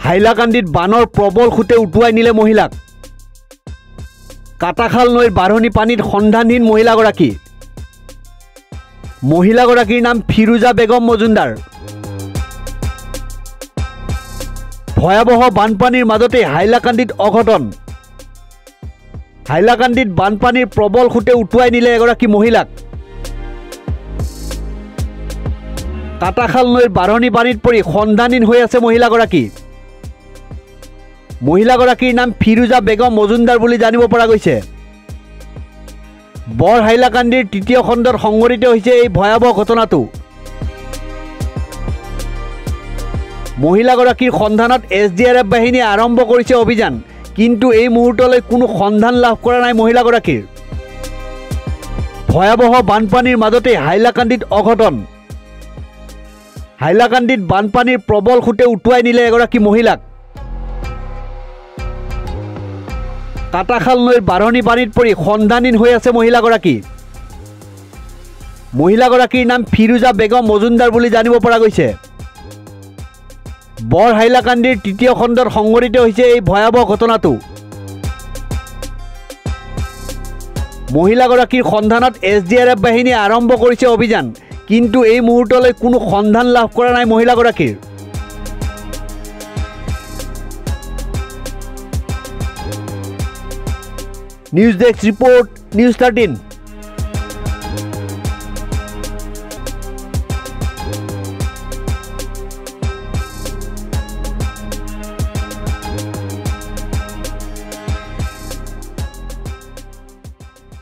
হাইলাকান্দিত বানৰ প্ৰবল খুঁটে উটুৱাই নিলে মহিলাক। কাটাখাল নৈৰ বাঢ়নি পানীত সন্ধানহীন মহিলাগৰাকী। মহিলাগৰাকীৰ নাম ফিৰোজা বেগম মজুমদাৰ। ভয়াবহ বানপানীৰ মাজতে হাইলাকান্দিত অঘটন। হাইলাকান্দিত বানপানীৰ প্ৰবল খুঁটে উটুৱাই নিলে এগৰাকী মহিলাক। কাটাখাল নৈৰ বাঢ়নি পানীত পৰি সন্ধানহীন হৈ আছে মহিলাগৰাকী। মহিলাগৰাকীৰ নাম ফিৰোজা বেগম মজুমদাৰ বুলি জানিব পৰা গৈছে। বৰ হাইলাকান্দিৰ তৃতীয় খণ্ডত সংঘটিত হৈছে এই ভয়াবহ ঘটনাটো। মহিলাগৰাকীৰ সন্ধানত SDRF বাহিনীয়ে আৰম্ভ কৰিছে অভিযান, কিন্তু এই মুহূৰ্তলৈ কোনো সন্ধান লাভ কৰা নাই মহিলাগৰাকীৰ। ভয়াবহ বানপানীৰ মাজতে হাইলাকান্দিত অঘটন। হাইলাকান্দিত বানপানীৰ প্ৰবল খুঁটে উটুৱাই নিলে এগৰাকী মহিলাক। কাটাখাল নৈৰ বাঢ়নি পানীত পৰি সন্ধানহীন হৈ আছে মহিলাগৰাকী। মহিলাগৰাকীৰ নাম ফিৰোজা বেগম মজুমদাৰ বুলি জানিব পৰা গৈছে। বৰ হাইলাকান্দিৰ তৃতীয় খণ্ডত সংঘটিত হৈছে এই ভয়াবহ ঘটনাটো। মহিলাগৰাকীৰ সন্ধানত SDRF বাহিনীয়ে আৰম্ভ কৰিছে অভিযান, কিন্তু এই মুহূৰ্তলৈ কোনো সন্ধান লাভ কৰা নাই মহিলাগৰাকীৰ। News desk report, news 13।